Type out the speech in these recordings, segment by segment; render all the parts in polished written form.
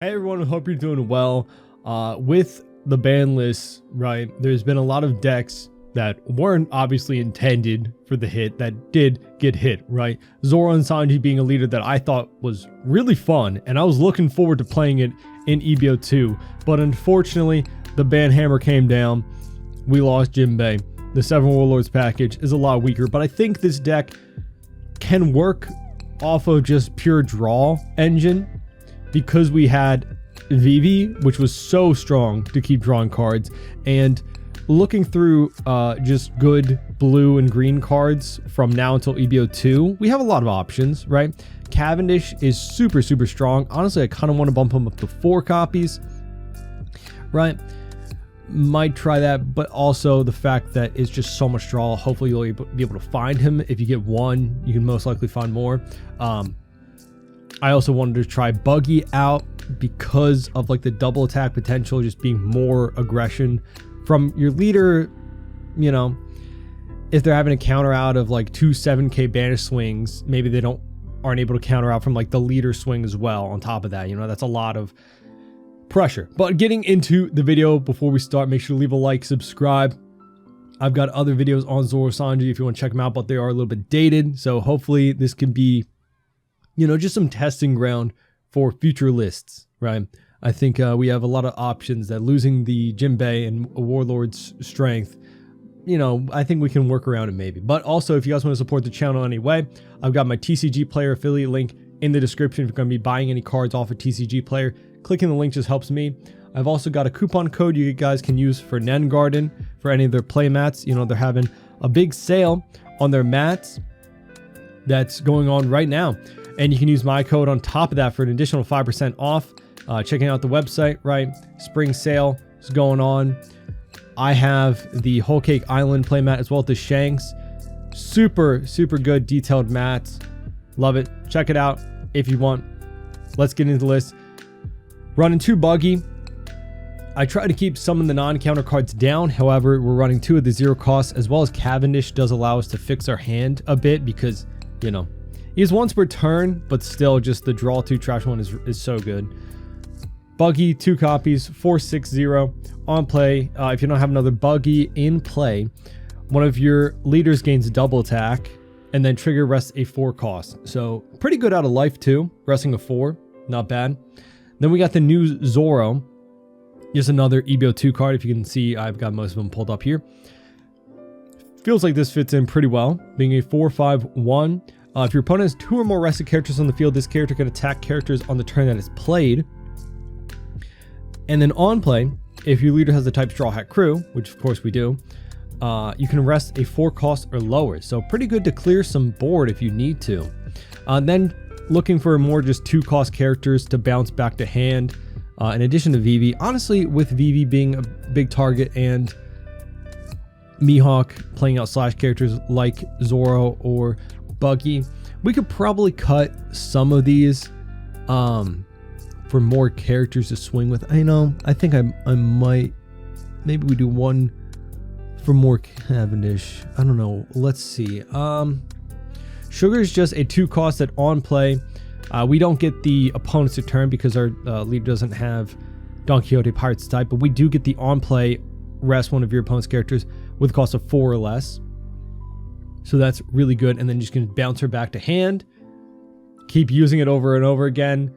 Hey everyone, hope you're doing well. With the ban list, right, there's been a lot of decks that weren't obviously intended for the hit that did get hit, right? Zoro and Sanji being a leader that I thought was really fun, and I was looking forward to playing it in EB02, but unfortunately, the ban hammer came down. We lost Jinbei. The 7 Warlords package is a lot weaker, but I think this deck can work off of just pure draw engine, because we had Vivi, which was so strong to keep drawing cards, and looking through just good blue and green cards from now until EB02, we have a lot of options, right? Cavendish is super strong. Honestly, I kind of want to bump him up to 4 copies, right? Might try that, but also the fact that it's just so much draw. Hopefully you'll be able to find him. If you get one, you can most likely find more. I also wanted to try Buggy out because of like the double attack potential, just being more aggression from your leader. You know, if they're having a counter out of like 2 7k banish swings, maybe they aren't able to counter out from like the leader swing as well. On top of that, you know, that's a lot of pressure. But getting into the video, before we start, make sure to leave a like, subscribe. I've got other videos on Zoro Sanji if you want to check them out, but they are a little bit dated, so hopefully this can be, you know, just some testing ground for future lists, right? I think we have a lot of options that losing the Jinbei and a Warlord's strength, you know, I think we can work around it maybe. But also, if you guys want to support the channel anyway, I've got my TCG Player affiliate link in the description. If you're going to be buying any cards off of TCG Player, clicking the link just helps me. I've also got a coupon code you guys can use for Nen Garden for any of their play mats. You know, they're having a big sale on their mats that's going on right now. And you can use my code on top of that for an additional 5% off. Checking out the website, right? Spring sale is going on. I have the Whole Cake Island playmat as well as the Shanks. Super good detailed mats. Love it. Check it out if you want. Let's get into the list. Running 2 Buggy. I try to keep some of the non-counter cards down. However, we're running 2 of the 0 costs, as well as Cavendish does allow us to fix our hand a bit because, you know, he's once per turn, but still just the draw 2 trash one is so good. Buggy, 2 copies, 460 on play. If you don't have another Buggy in play, one of your leaders gains double attack and then trigger rests a 4 cost. So pretty good out of life too, resting a 4, not bad. Then we got the new Zoro. Just another EB02 card. If you can see, I've got most of them pulled up here. Feels like this fits in pretty well, being a 4/5/1. If your opponent has 2 or more rested characters on the field, this character can attack characters on the turn that is played. And then on play, if your leader has the type Straw Hat Crew, which of course we do, you can rest a 4 cost or lower. So pretty good to clear some board if you need to. Then looking for more just 2 cost characters to bounce back to hand. In addition to Vivi, honestly, with Vivi being a big target and Mihawk playing out slash characters like Zoro or Buggy, we could probably cut some of these for more characters to swing with. I think I might, maybe we do 1 for more Cavendish. I don't know. Let's see. Sugar is just a 2 cost that on play. We don't get the opponents to turn because our leader doesn't have Don Quixote Pirates type, but we do get the on play rest one of your opponent's characters with a cost of 4 or less. So that's really good. And then just going to bounce her back to hand. Keep using it over and over again.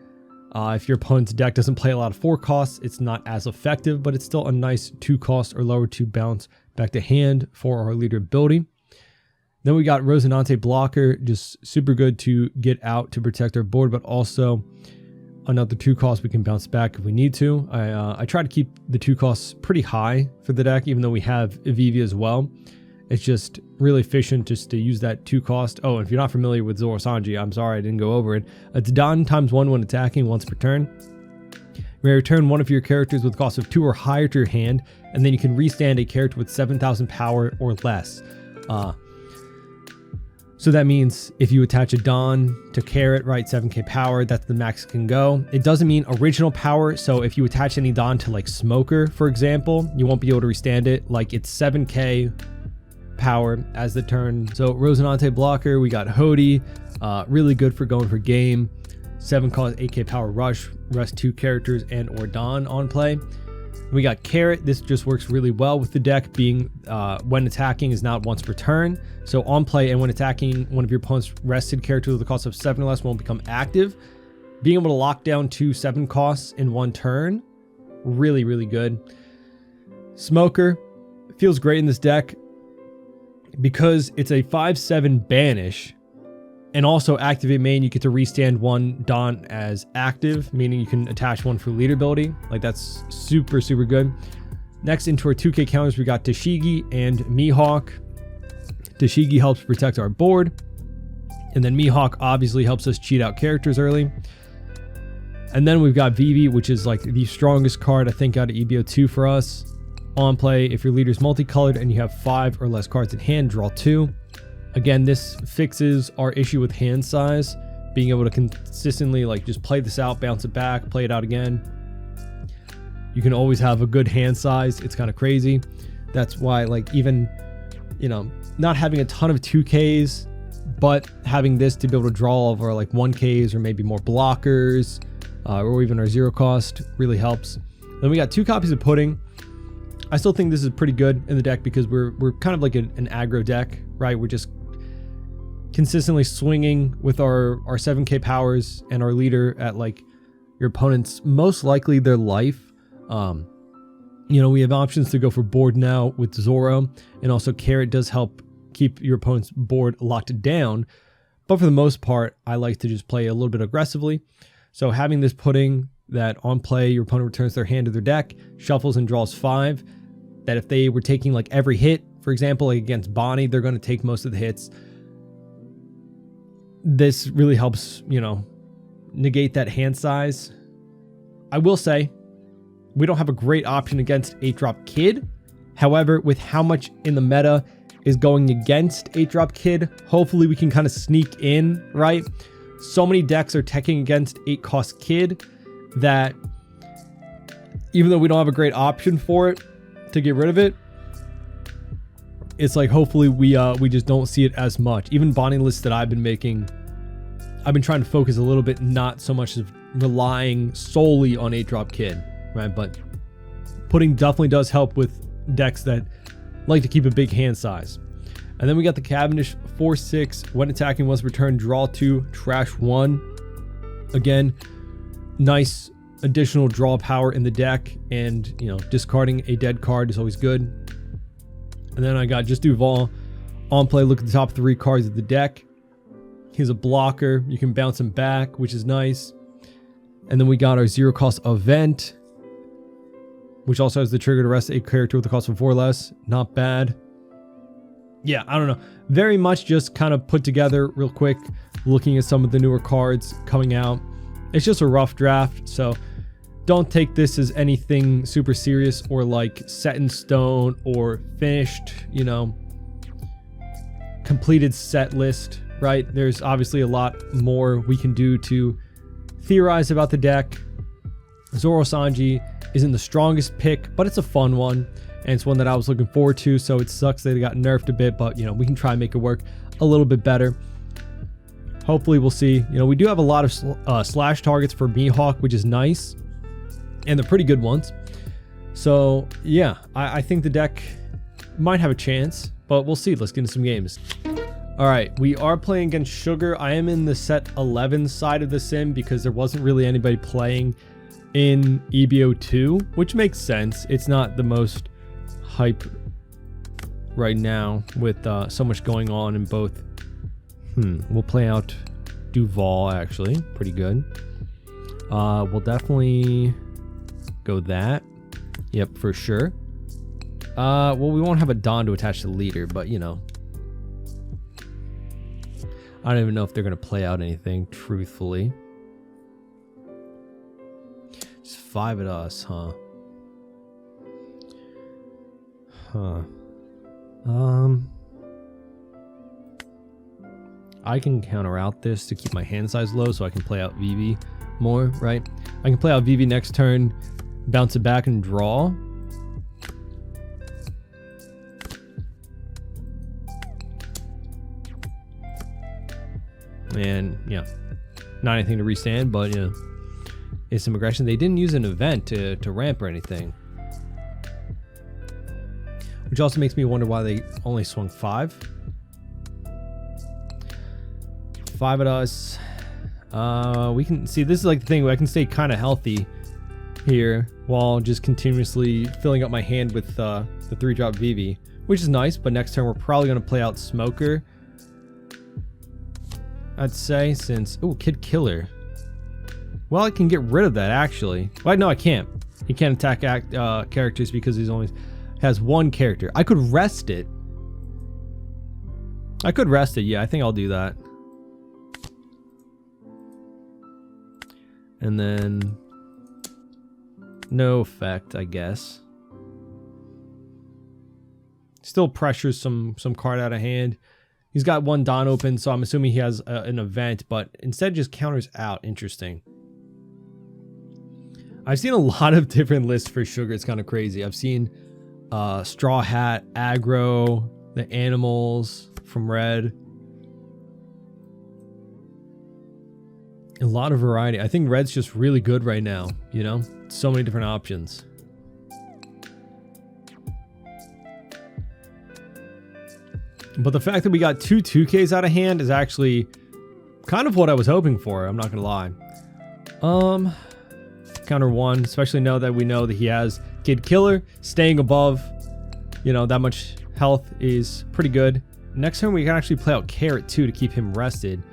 If your opponent's deck doesn't play a lot of 4 costs, it's not as effective, but it's still a nice 2 cost or lower to bounce back to hand for our leader ability. Then we got Rosinante Blocker, just super good to get out to protect our board, but also another 2 costs we can bounce back if we need to. I try to keep the 2 costs pretty high for the deck, even though we have Vivi as well. It's just really efficient just to use that 2 cost. Oh, and if you're not familiar with Zoro Sanji, I'm sorry I didn't go over it. It's Don ×1 when attacking once per turn. You may return one of your characters with a cost of 2 or higher to your hand, and then you can restand a character with 7,000 power or less. So that means if you attach a Don to Carrot, right, 7k power, that's the max it can go. It doesn't mean original power, so if you attach any Don to like Smoker, for example, you won't be able to restand it. Like it's 7k power as the turn. So Rosinante Blocker, we got Hody, really good for going for game. 7 cost 8k power rush, rest 2 characters and or Don on play. We got Carrot. This just works really well with the deck, being when attacking is not once per turn. So on play and when attacking, one of your opponent's rested characters with a cost of 7 or less won't become active. Being able to lock down 2 7 costs in 1 turn, really, really good. Smoker feels great in this deck because it's a 5/7 banish. And also activate main, you get to restand 1 Don as active, meaning you can attach 1 for leader ability. Like, that's super, super good. Next, into our 2k counters, we got Tashigi and Mihawk. Tashigi helps protect our board. And then Mihawk obviously helps us cheat out characters early. And then we've got Vivi, which is like the strongest card, I think, out of EB02 for us. On play, if your leader's multicolored and you have 5 or less cards in hand, draw 2. Again, this fixes our issue with hand size, being able to consistently like just play this out, bounce it back, play it out again. You can always have a good hand size. It's kind of crazy. That's why, like, even, you know, not having a ton of 2Ks, but having this to be able to draw all of our like 1Ks or maybe more blockers, or even our 0 cost really helps. Then we got 2 copies of Pudding. I still think this is pretty good in the deck because we're kind of like an aggro deck, right? We're just consistently swinging with our 7k powers and our leader at like your opponent's most likely their life. You know, we have options to go for board now with Zoro, and also Carrot does help keep your opponent's board locked down. But for the most part, I like to just play a little bit aggressively. So having this Pudding that on play, your opponent returns their hand to their deck, shuffles and draws 5. That if they were taking like every hit, for example, like against Bonnie, they're going to take most of the hits. This really helps, you know, negate that hand size. I will say, we don't have a great option against 8-drop Kid. However, with how much in the meta is going against 8-drop Kid, hopefully we can kind of sneak in, right? So many decks are teching against 8-cost Kid that even though we don't have a great option for it to get rid of it, it's like hopefully we just don't see it as much. Even Bonnie lists that I've been making, I've been trying to focus a little bit, not so much of relying solely on 8-drop Kid, right? But Pudding definitely does help with decks that like to keep a big hand size. And then we got the Cavendish 4/6. When attacking, once returned, draw 2, trash 1. Again, nice additional draw power in the deck, and you know, discarding a dead card is always good. And then I got just Duval on play. Look at the top 3 cards of the deck. He's a blocker. You can bounce him back, which is nice. And then we got our 0 cost event, which also has the trigger to rest a character with a cost of 4 or less. Not bad. Yeah, I don't know. Very much just kind of put together real quick, looking at some of the newer cards coming out. It's just a rough draft, so don't take this as anything super serious or like set in stone or finished, you know, completed set list, right? There's obviously a lot more we can do to theorize about the deck. Zoro Sanji isn't the strongest pick, but it's a fun one, and it's one that I was looking forward to, so it sucks that it got nerfed a bit, but you know, we can try and make it work a little bit better. Hopefully we'll see. You know, we do have a lot of slash targets for Mihawk, which is nice, and they're pretty good ones. So yeah, I think the deck might have a chance, but we'll see. Let's get into some games. All right, we are playing against Sugar. I am in the set 11 side of the sim because there wasn't really anybody playing in EB02, which makes sense. It's not the most hype right now with so much going on in both. We'll play out Duval, actually. Pretty good. We'll definitely go that. Yep, for sure. Well, we won't have a Don to attach to the leader, but, you know. I don't even know if they're going to play out anything, truthfully. Just 5 at us, huh? I can counter out this to keep my hand size low so I can play out Vivi more, right? I can play out Vivi next turn, bounce it back and draw. And yeah, Not anything to restand, but you know, it's some aggression. They didn't use an event to ramp or anything. Which also makes me wonder why they only swung 5. 5 at us. We can see, this is like the thing where I can stay kind of healthy here while just continuously filling up my hand with the 3-drop VV, which is nice. But next turn we're probably going to play out Smoker, I'd say, since... Oh, Kid Killer. Well, I can get rid of that, actually. Well, no, I can't. He can't attack characters because he's only has 1 character. I could rest it. Yeah, I think I'll do that. And then... no effect, I guess. Still pressures some card out of hand. He's got 1 Don open, so I'm assuming he has an event, but instead just counters out. Interesting. I've seen a lot of different lists for Sugar. It's kind of crazy. I've seen Straw Hat, Aggro, the Animals from Red. A lot of variety. I think Red's just really good right now, you know? So many different options. But the fact that we got 2 2Ks out of hand is actually kind of what I was hoping for, I'm not gonna lie. Counter 1, especially now that we know that he has Kid Killer. Staying above, you know, that much health is pretty good. Next turn we can actually play out Carrot too to keep him rested.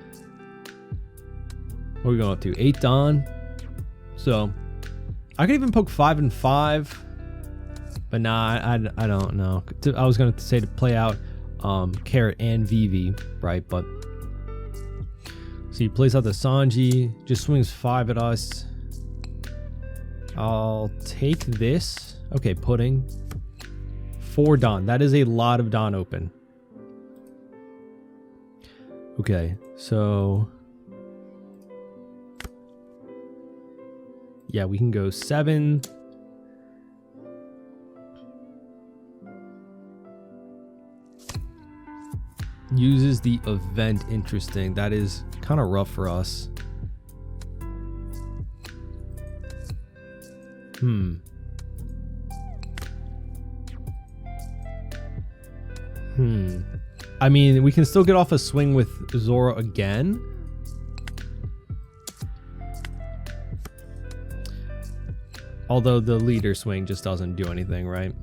What are we going up to? 8 Don. So I could even poke 5 and 5, but nah, I don't know. I was gonna say to play out Carrot and VV, right? But so he plays out the Sanji, just swings 5 at us. I'll take this. Okay, Pudding. 4 Don. That is a lot of Don open. Okay, so yeah, we can go 7. Uses the event. Interesting. That is kind of rough for us. I mean, we can still get off a swing with Zoro again. Although the leader swing just doesn't do anything, right?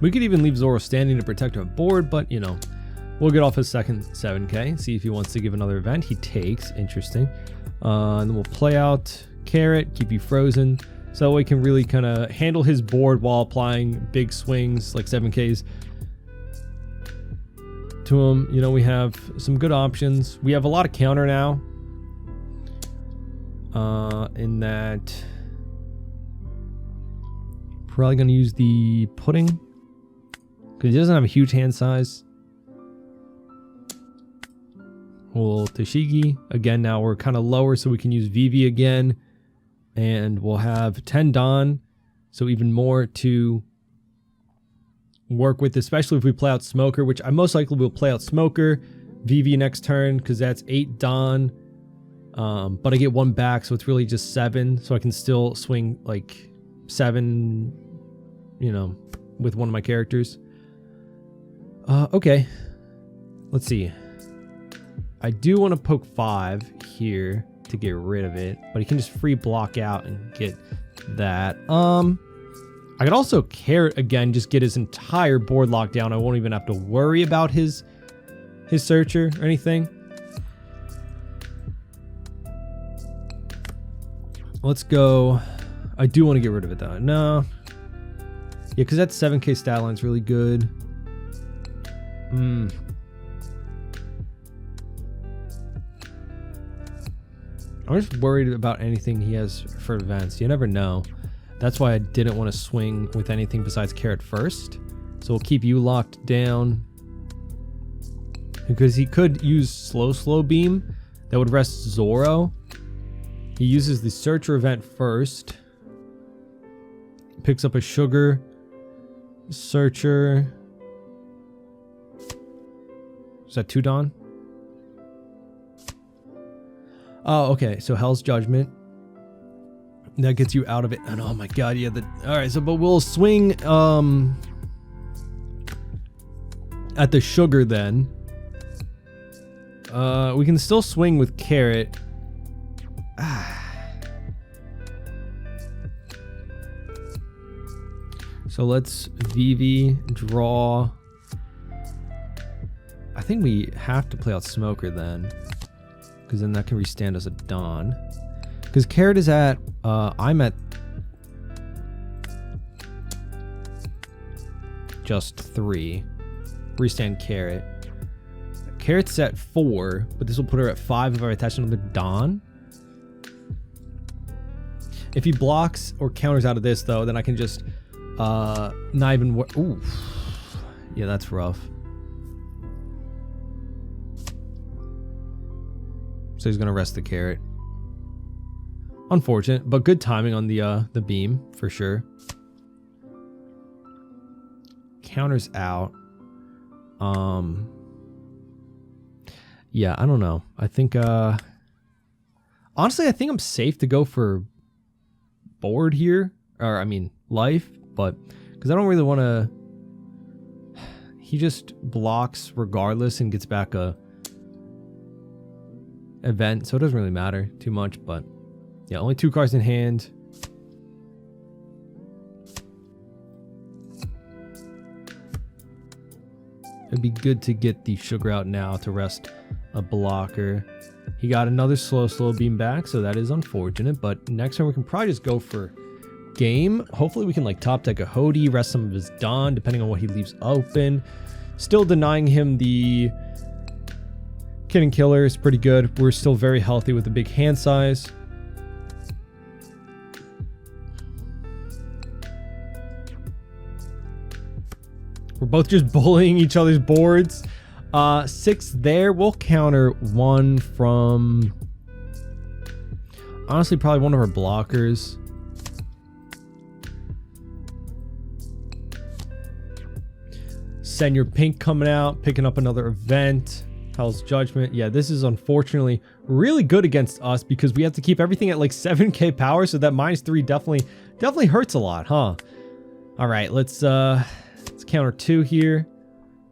We could even leave Zoro standing to protect our board, but, you know, we'll get off his second 7K, see if he wants to give another event. He takes. Interesting. And then we'll play out Carrot, keep you frozen, so we can really kind of handle his board while applying big swings like 7Ks to him. You know, we have some good options. We have a lot of counter now. In that, probably going to use the Pudding because he doesn't have a huge hand size. We'll Tashigi again. Now we're kind of lower, so we can use VV again, and we'll have 10 Don, so even more to work with, especially if we play out Smoker, which I most likely will play out Smoker, VV next turn because that's 8 Don. But I get 1 back, so it's really just 7, so I can still swing like 7, you know, with one of my characters. Okay, let's see. I do want to poke 5 here to get rid of it, but he can just free block out and get that. I could also Carrot again, just get his entire board locked down. I won't even have to worry about his searcher or anything. Let's go. I do want to get rid of it though. No. Yeah, because that 7K stat line's really good. I'm just worried about anything he has for events. You never know. That's why I didn't want to swing with anything besides Carrot first. So we'll keep you locked down. Because he could use slow beam. That would rest Zoro. He uses the Searcher event first. Picks up a Sugar. Searcher. Is that 2 Don? Oh, okay. So Hell's Judgment. That gets you out of it. And oh my god, yeah. All right. So, but we'll swing at the sugar then. We can still swing with carrot. So let's VV draw. I think we have to play out Smoker then, because then that can restand as a Don. Because carrot is at, I'm at just 3. Restand carrot. Carrot's at 4, but this will put her at 5 if I attach another Don. If he blocks or counters out of this though, then I can just not even ooh. Yeah, that's rough. So he's gonna rest the carrot. Unfortunate, but good timing on the beam for sure. Counters out. Yeah, I don't know. I think honestly I think I'm safe to go for board here, or I mean life, but because I don't really want to. He just blocks regardless and gets back a event, so it doesn't really matter too much. But yeah, only 2 cards in hand. It'd be good to get the sugar out now to rest a blocker. He got another slow beam back, so that is unfortunate. But next time we can probably just go for game. Hopefully we can like top deck a Hody, rest some of his Don, depending on what he leaves open. Still denying him the Kid and Killer is pretty good. We're still very healthy with a big hand size. We're both just bullying each other's boards. 6 there. We'll counter 1 from... honestly, probably one of our blockers. Send your pink coming out, picking up another event. Hell's Judgment. Yeah, this is unfortunately really good against us because we have to keep everything at like 7k power, so that -3 definitely hurts a lot, huh? All right, let's counter 2 here.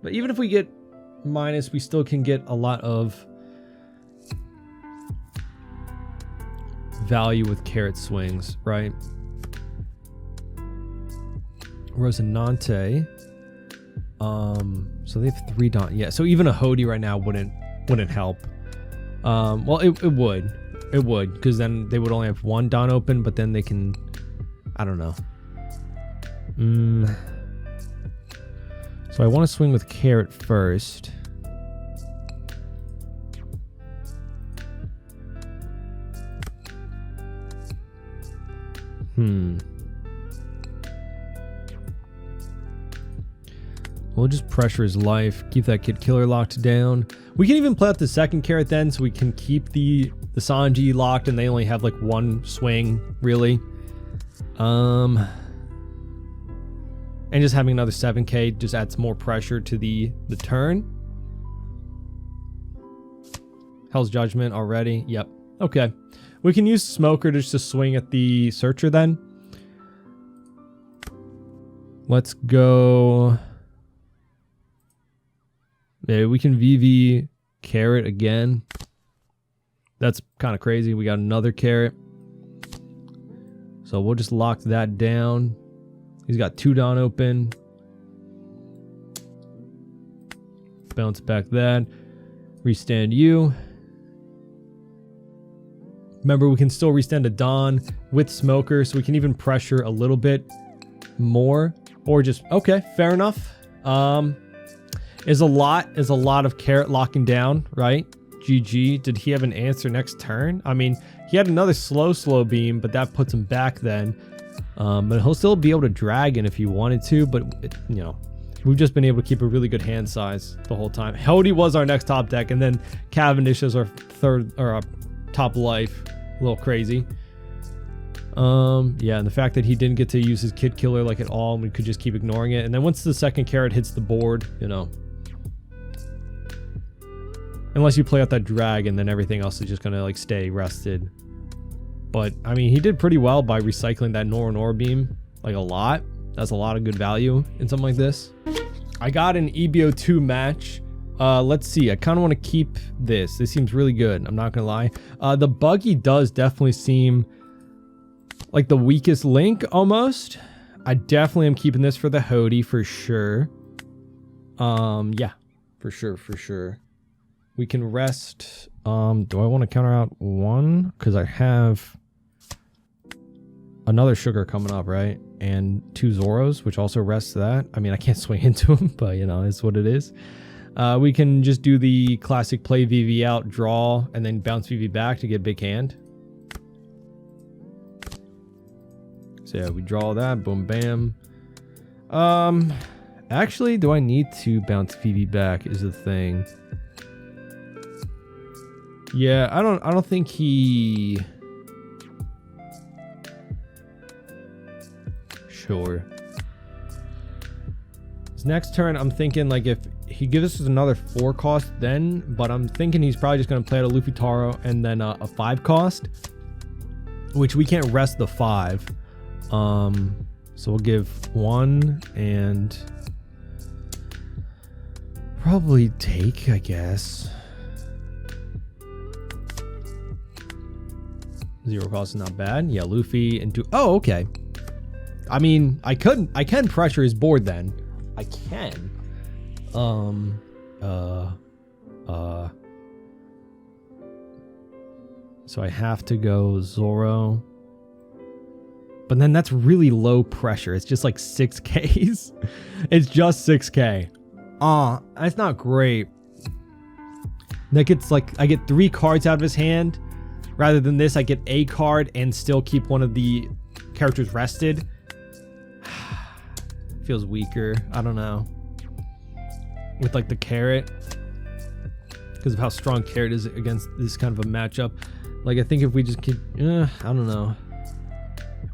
But even if we get minus, we still can get a lot of value with carrot swings, right? Rosinante. So they have 3 Don. Yeah, so even a Hody right now wouldn't help. Well, it would, because then they would only have 1 Don open, but then they can, I don't know. So I want to swing with carrot first. We'll just pressure his life, keep that Kid Killer locked down. We can even play out the second carrot then, so we can keep the Sanji locked, and they only have like 1 swing, really. And just having another 7k just adds more pressure to the turn. Hell's Judgment already. Yep. Okay. We can use Smoker just to swing at the Searcher then. Let's go. Maybe we can VV carrot again. That's kind of crazy. We got another carrot. So we'll just lock that down. He's got 2 Don open. Bounce back that. Restand you. Remember, we can still restand a Don with Smoker, so we can even pressure a little bit more. Or just, okay, fair enough. Is a lot of carrot locking down, right? GG. Did he have an answer next turn? I mean, he had another slow beam, but that puts him back then. But he'll still be able to dragon if he wanted to, but you know, we've just been able to keep a really good hand size the whole time. Hody was our next top deck, and then Cavendish is our third or our top life. A little crazy. Yeah, and the fact that he didn't get to use his Kid Killer like at all, and we could just keep ignoring it. And then once the second carrot hits the board, you know. Unless you play out that dragon, then everything else is just gonna like stay rested. But I mean, he did pretty well by recycling that Nor beam like a lot. That's a lot of good value in something like this. I got an EB02 match. Let's see. I kind of want to keep this. This seems really good. I'm not gonna lie. The buggy does definitely seem like the weakest link almost. I definitely am keeping this for the Hody for sure. Yeah, for sure. We can rest. Do I want to counter out one? Because I have another sugar coming up, right? And 2 Zoros, which also rests that. I mean, I can't swing into them, but you know, it's what it is. We can just do the classic play VV out, draw, and then bounce VV back to get big hand. So yeah, we draw that, boom, bam. Actually, do I need to bounce VV back is the thing. Yeah, I don't think he... Sure. His next turn, I'm thinking like if he gives us another 4 cost then, but I'm thinking he's probably just going to play out a Luffy Taro and then a 5 cost, which we can't rest the 5. So we'll give 1 and probably take, I guess. 0 cost is not bad. Yeah, Luffy and 2. Oh, okay. I mean, I can pressure his board then. I can. So I have to go Zoro. But then that's really low pressure. It's just like 6Ks. It's just 6K. That's not great. That gets like, I get 3 cards out of his hand. Rather than this, I get a card and still keep one of the characters rested. Feels weaker. I don't know. With like the carrot. Because of how strong carrot is against this kind of a matchup. Like I think if we just keep... I don't know.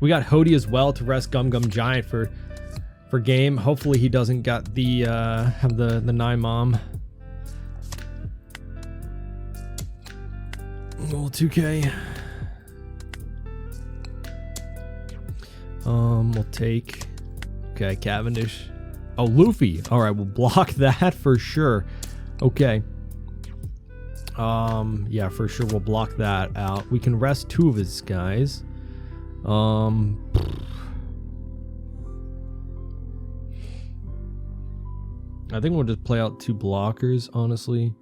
We got Hody as well to rest Gum Gum Giant for game. Hopefully he doesn't got the have the 9 mom. Well, 2K. We'll take... Okay, Cavendish. Oh, Luffy. All right, we'll block that for sure. Okay. Yeah, for sure we'll block that out. We can rest 2 of his guys. I think we'll just play out 2 blockers, honestly.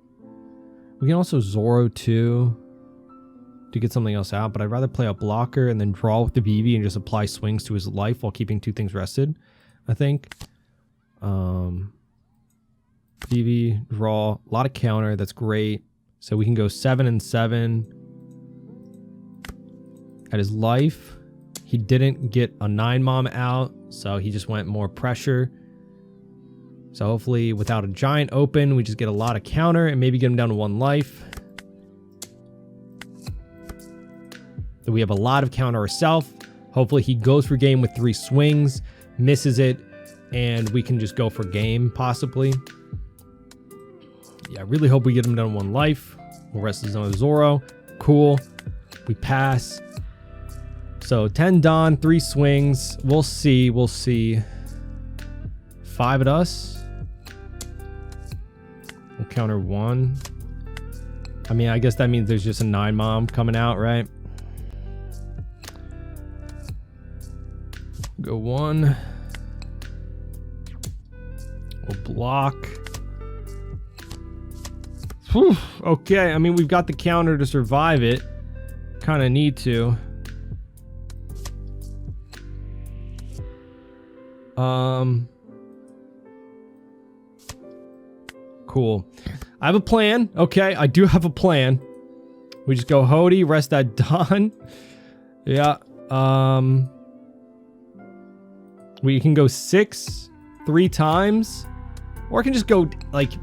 We can also Zoro too to get something else out, but I'd rather play a blocker and then draw with the BB and just apply swings to his life while keeping 2 things rested, I think. BB, draw, a lot of counter, that's great. So we can go 7 and 7 at his life. He didn't get a 9 mom out, so he just went more pressure. So hopefully without a giant open, we just get a lot of counter and maybe get him down to 1 life. So we have a lot of counter ourselves. Hopefully he goes for game with 3 swings, misses it, and we can just go for game possibly. Yeah, I really hope we get him down to 1 life. We'll rest his another Zoro. Cool. We pass. So 10 Don, 3 swings. We'll see. We'll see. 5 at us. We'll counter 1. I mean, I guess that means there's just a 9 mom coming out, right? Go 1. We'll block. Whew. Okay, I mean, we've got the counter to survive it. Kind of need to. Cool. I have a plan. Okay, I do have a plan. We just go Hody, rest that Don. Yeah. We can go 6 3 times, or I can just go like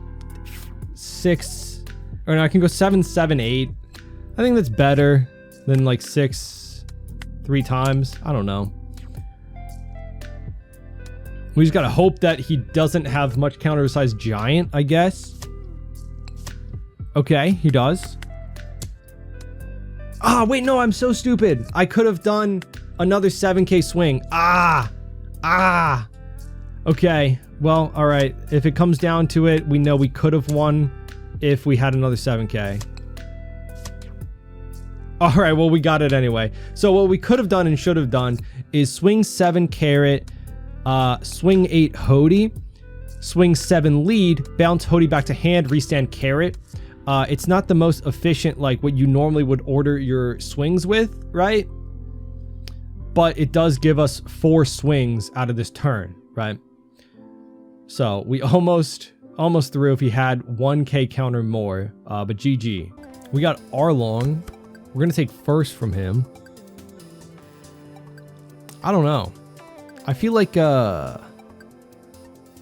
6, or no, I can go 7 7 8. I think that's better than like 6 3 times. I don't know. We just gotta hope that he doesn't have much counter besides giant, I guess. Okay, he does. Ah, wait, no, I'm so stupid. I could have done another 7K swing. Okay, well, all right. If it comes down to it, we know we could have won if we had another 7K. All right, well, we got it anyway. So what we could have done and should have done is swing 7 carrot, swing 8 Hody, swing 7 lead, bounce Hody back to hand, restand carrot. It's not the most efficient, like what you normally would order your swings with, right? But it does give us 4 swings out of this turn, right? So we almost through if he had 1K counter more, but GG. We got Arlong. We're going to take first from him. I don't know. I feel like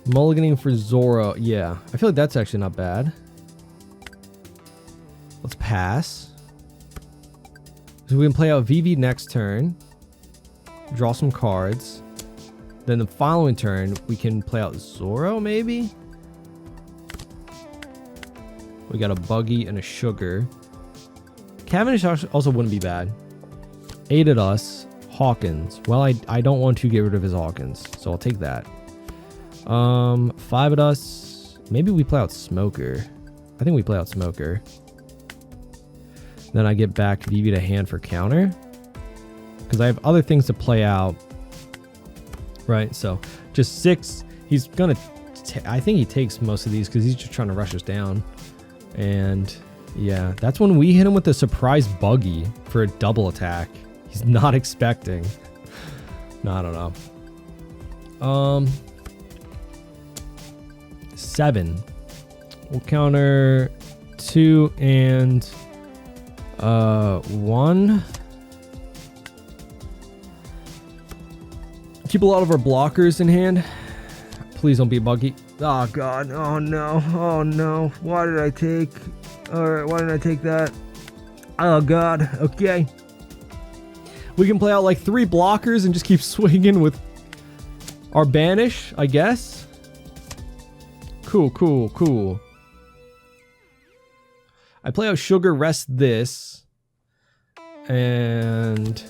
mulliganing for Zoro. Yeah, I feel like that's actually not bad. Let's pass. So we can play out VV next turn. Draw some cards. Then the following turn, we can play out Zoro, maybe? We got a Buggy and a Sugar. Cavendish also wouldn't be bad. Aided us. Hawkins. Well, I don't want to get rid of his Hawkins, so I'll take that. 5 at us. Maybe we play out Smoker. I think we play out Smoker. Then I get back VV to hand for counter. Because I have other things to play out. Right, so just 6. He's gonna... I think he takes most of these because he's just trying to rush us down. And... yeah, that's when we hit him with a surprise Buggy for a double attack. He's not expecting. No, I don't know. 7. We'll counter 2 and 1. Keep a lot of our blockers in hand. Please don't be a Buggy. Oh god. Oh no. Oh no. Why did I take... Alright, why didn't I take that? Oh god, okay. We can play out like 3 blockers and just keep swinging with our banish, I guess. Cool. I play out Sugar, rest this. And...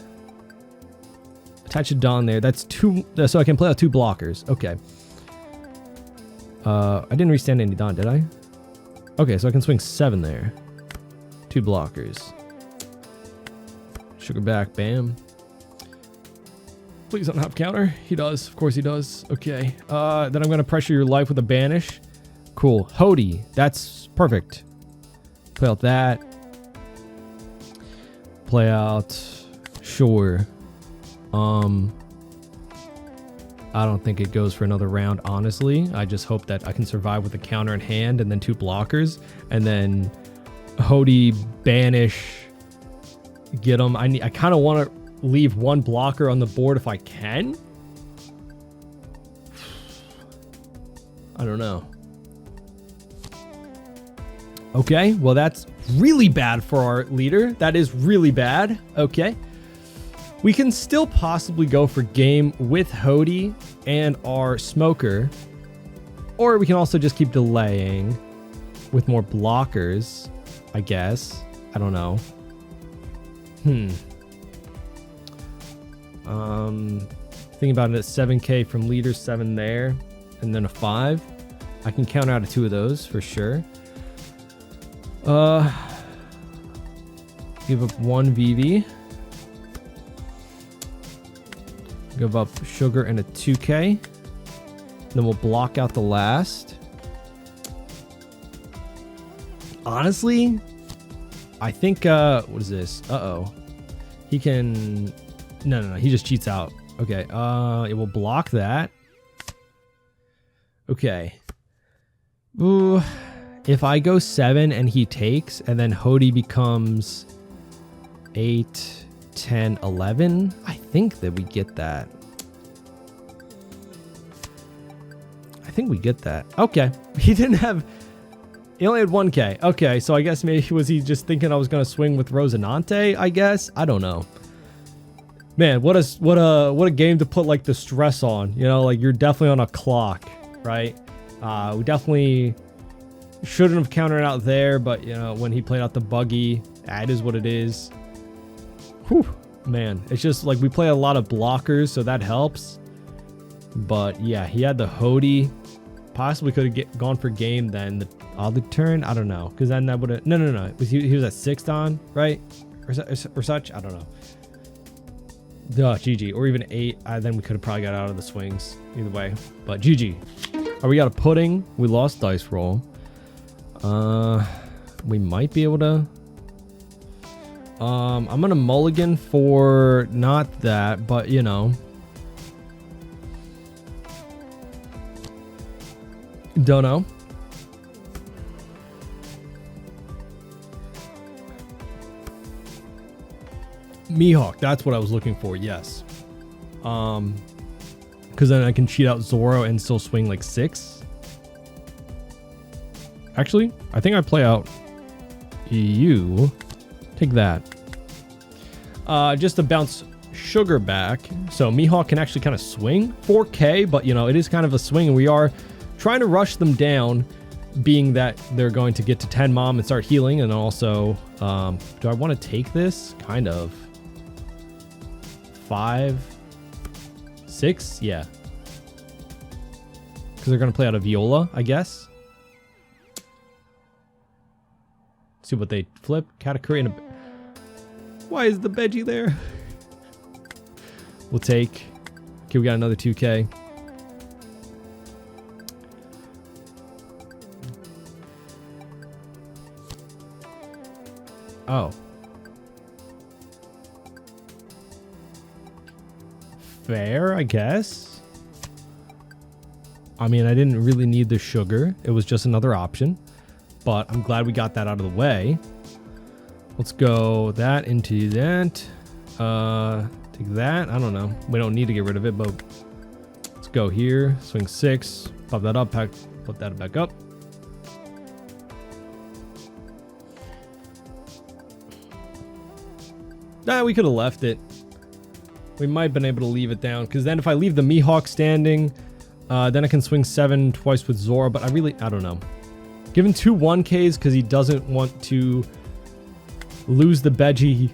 attach a Dawn there. That's 2... so I can play out 2 blockers. Okay. I didn't restand any Dawn, did I? Okay, so I can swing 7 there. 2 blockers. Sugar back, bam. Please don't have counter. He does. Of course he does. Okay. Then I'm going to pressure your life with a banish. Cool. Hody. That's perfect. Play out that. Play out... sure. I don't think it goes for another round, honestly. I just hope that I can survive with a counter in hand and then 2 blockers. And then Hody, banish, get him. I kind of want to leave 1 blocker on the board if I can. I don't know. Okay, well that's really bad for our leader. That is really bad. Okay. We can still possibly go for game with Hody and our Smoker. Or we can also just keep delaying with more blockers, I guess. I don't know. Thinking about it at 7K from leader, 7 there, and then a 5. I can counter out of 2 of those for sure. Give up 1 VV. Give up Sugar and a 2K. Then we'll block out the last. Honestly, I think, what is this? Uh-oh. He can... No. He just cheats out. Okay, it will block that. Okay. Ooh. If I go 7 and he takes, and then Hody becomes 8, 10, 11, I think that we get that. I think we get that. Okay. He didn't have... He only had 1K. Okay, so I guess maybe was he just thinking I was going to swing with Rosinante, I guess? I don't know. Man, what a game to put like the stress on. You know, like you're definitely on a clock, right? We definitely Shouldn't have countered out there, but you know, when he played out the buggy, that is what it is. Whew, man, it's just like we play a lot of blockers, so that helps. But yeah, he had the Hody. Possibly could have gone for game then. The other turn, I don't know, because then that would have. No. He was at 6 on, right? Or such. I don't know. Duh, GG. Or even 8. Then we could have probably got out of the swings. Either way. But GG. We got a pudding. We lost dice roll. We might be able to. I'm gonna mulligan for not that, but you know. Don't know. Mihawk, that's what I was looking for, yes. Because then I can cheat out Zoro and still swing like 6. Actually, I think I play out you. Take that. Just to bounce Sugar back. So Mihawk can actually kind of swing 4K, but you know, it is kind of a swing, and we are trying to rush them down, being that they're going to get to 10 mom and start healing. And also, do I want to take this? Kind of. 5, 6, yeah. Because they're going to play out a Viola, I guess. See what they flip. Katakuri and a... Why is the Veggie there? We'll take... Okay, we got another 2K. Oh. Fair, I guess. I mean, I didn't really need the sugar. It was just another option. But I'm glad we got that out of the way. Let's go that into that. Take that. I don't know. We don't need to get rid of it, but let's go here. Swing 6. Pop that up. Put that back up. Nah, we could have left it. We might have been able to leave it down, because then if I leave the Mihawk standing, then I can swing 7 twice with Zoro, but I don't know. Give him 2 1Ks because he doesn't want to lose the Veggie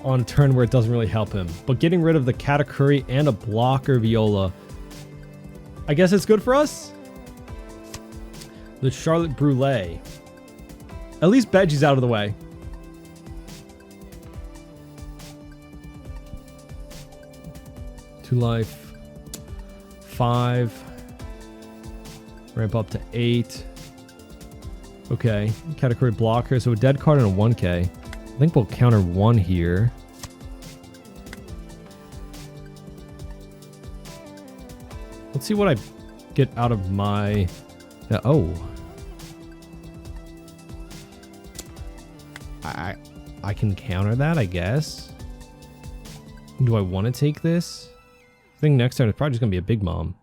on a turn where it doesn't really help him. But getting rid of the Katakuri and a blocker Viola, I guess it's good for us? The Charlotte Brulee. At least Veggie's out of the way. Two life. 5. Ramp up to 8. Okay. Category blocker. So a dead card and a 1K. I think we'll counter 1 here. Let's see what I get out of my... oh. I can counter that, I guess. Do I want to take this? I think next turn it's probably just going to be a Big Mom.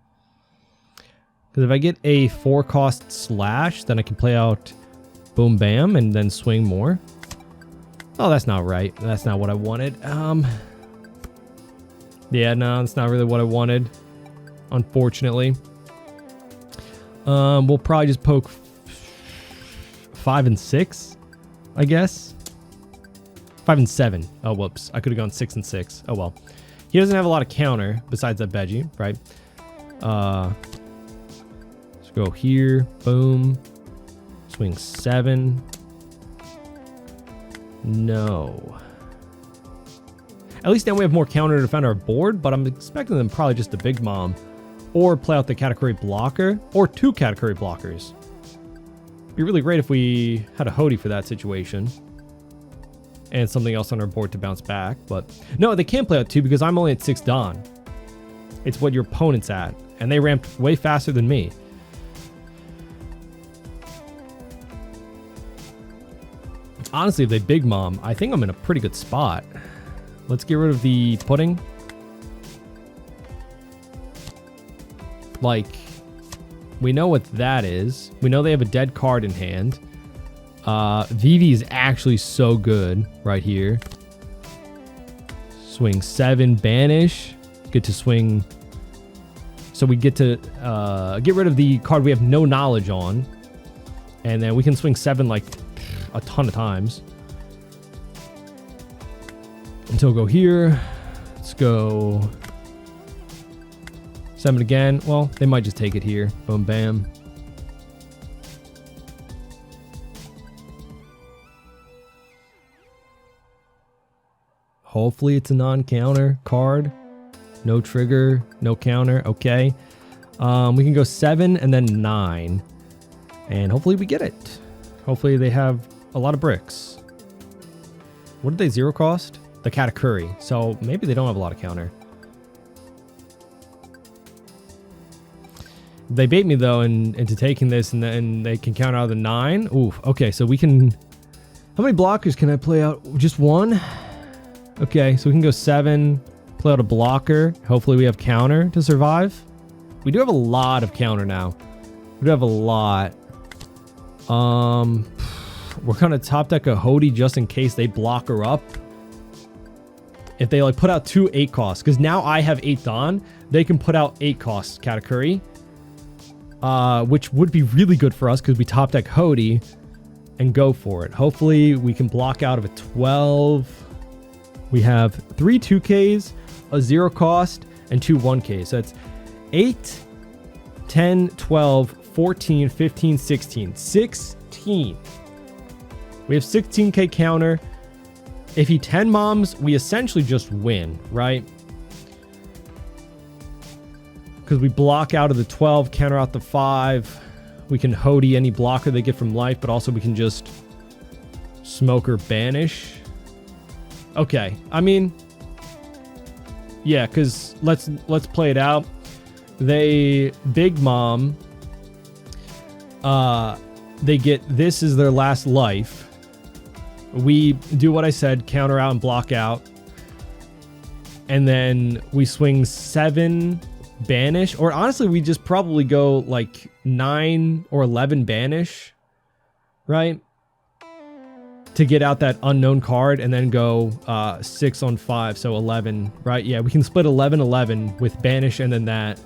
Because if I get a 4-cost slash, then I can play out Boom Bam and then swing more. Oh, that's not right. That's not what I wanted. Yeah, no, that's not really what I wanted. Unfortunately. We'll probably just poke 5 and 6, I guess. 5 and 7. Oh, whoops. I could have gone 6 and 6. Oh, well. He doesn't have a lot of counter besides that Veggie, right? Let's go here. Boom. Swing 7. No. At least now we have more counter to defend our board, but I'm expecting them probably just a Big Mom. Or play out the category blocker. Or 2 category blockers. It'd be really great if we had a Hody for that situation. And something else on our board to bounce back. But no, they can't play out 2 because I'm only at 6 Dawn. It's what your opponent's at. And they ramped way faster than me. Honestly, if they Big Mom, I think I'm in a pretty good spot. Let's get rid of the pudding. Like, we know what that is. We know they have a dead card in hand. Vivi is actually so good right here. Swing 7, banish. Get to swing. So we get to get rid of the card we have no knowledge on. And then we can swing 7 like a ton of times. Until we'll go here. Let's go 7 again. Well, they might just take it here. Boom, bam. Hopefully it's a non-counter card. No trigger, no counter. Okay. We can go 7 and then 9. And hopefully we get it. Hopefully they have a lot of bricks. What did they 0 cost? The Katakuri. So maybe they don't have a lot of counter. They bait me though into taking this, and then they can counter out of the 9. Oof. Okay, so we can... How many blockers can I play out? Just 1? Okay, so we can go 7, play out a blocker. Hopefully we have counter to survive. We do have a lot of counter now. We do have a lot. We're gonna top deck a Hody just in case they block her up. If they like put out 2 8 costs, because now I have 8 Dawn, they can put out 8 costs Katakuri, which would be really good for us because we top deck Hody and go for it. Hopefully we can block out of a 12. We have 3 2Ks, a 0 cost, and 2 1Ks. So that's 8, 10, 12, 14, 15, 16. 16. We have 16K counter. If he 10 moms, we essentially just win, right? Because we block out of the 12, counter out the 5. We can Hody any blocker they get from life, but also we can just smoke or banish. Okay, I mean, yeah, because let's play it out. They big mom. They get this is their last life. We do what I said, counter out and block out, and then we swing 7 banish, or honestly, we just probably go like 9 or 11 banish, right? To get out that unknown card, and then go 6 on 5, so 11, right? Yeah, we can split 11-11 with banish and then that,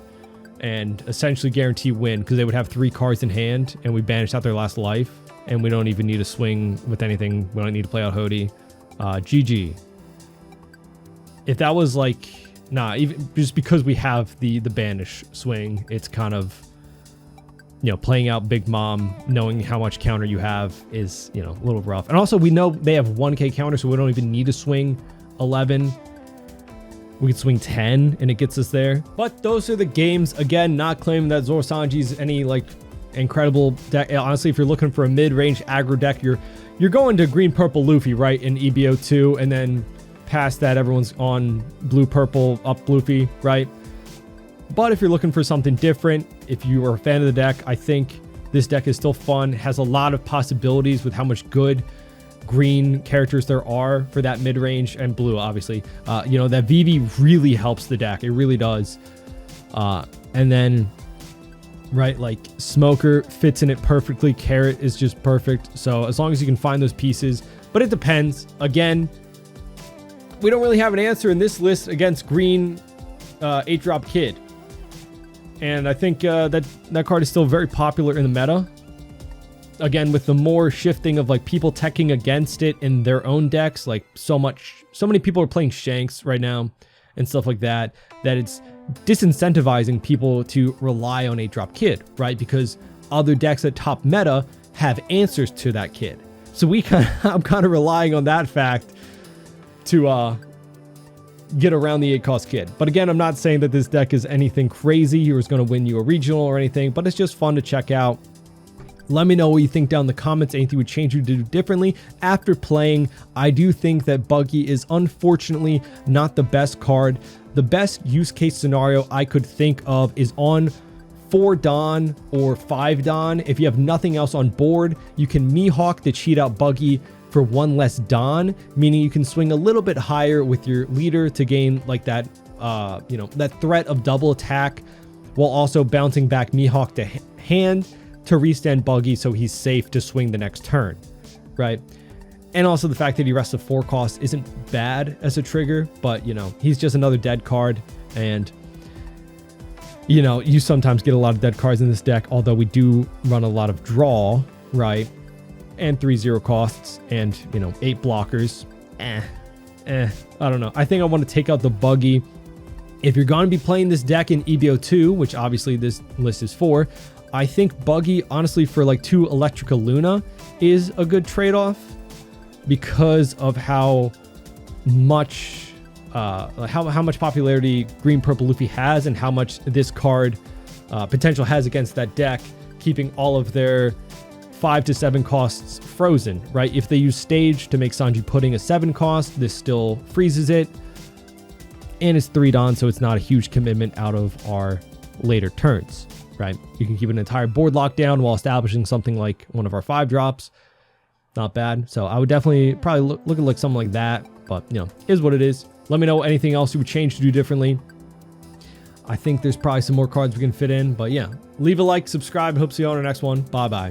and essentially guarantee win because they would have 3 cards in hand, and we banish out their last life, and we don't even need to swing with anything. We don't need to play out Hody. GG. If that was like, nah, even just because we have the banish swing, it's kind of, you know, playing out Big Mom, knowing how much counter you have is, you know, a little rough. And also we know they have 1K counter, so we don't even need to swing 11. We could swing 10 and it gets us there. But those are the games. Again, not claiming that Zoro Sanji's any like incredible deck. Honestly, if you're looking for a mid-range aggro deck, you're going to green purple Luffy, right, in EB02, and then past that everyone's on blue purple up Luffy, right? But if you're looking for something different, if you are a fan of the deck, I think this deck is still fun. Has a lot of possibilities with how much good green characters there are for that mid-range, and blue, obviously. You know, that Vivi really helps the deck. It really does. And then, right, like Smoker fits in it perfectly. Carrot is just perfect. So as long as you can find those pieces, but it depends. Again, we don't really have an answer in this list against green 8-drop Kid. And I think that card is still very popular in the meta. Again, with the more shifting of like people teching against it in their own decks, like so many people are playing Shanks right now and stuff like that, that it's disincentivizing people to rely on 8-drop Kid, right? Because other decks at top meta have answers to that Kid. So I'm kind of relying on that fact to get around the 8-cost Kid. But again, I'm not saying that this deck is anything crazy or is going to win you a regional or anything, but it's just fun to check out. Let me know what you think down in the comments. Anything would change you to do differently after playing. I do think that Buggy is unfortunately not the best card. The best use case scenario I could think of is on 4 Dawn or 5 Dawn. If you have nothing else on board, you can Mihawk to cheat out Buggy for 1 less Dawn, meaning you can swing a little bit higher with your leader to gain like that, you know, that threat of double attack, while also bouncing back Mihawk to hand to restand Buggy so he's safe to swing the next turn, right? And also the fact that he rests a 4 cost isn't bad as a trigger, but you know, he's just another dead card, and you know, you sometimes get a lot of dead cards in this deck, although we do run a lot of draw. right? And 3-0 costs and, you know, 8 blockers. I don't know. I think I want to take out the buggy. If you're going to be playing this deck in EB02, which obviously this list is for, I think buggy, honestly, for like 2 Electrica Luna is a good trade-off because of how much how much popularity Green Purple Luffy has and how much this card potential has against that deck, keeping all of their 5 to 7 costs frozen, right? If they use Stage to make Sanji Pudding a 7 cost, this still freezes it. And it's 3 Don, so it's not a huge commitment out of our later turns, right? You can keep an entire board locked down while establishing something like one of our 5 drops. Not bad. So I would definitely probably look at like something like that, but you know, is what it is. Let me know anything else you would change to do differently. I think there's probably some more cards we can fit in, but yeah, leave a like, subscribe. Hope to see you on our next one. Bye bye.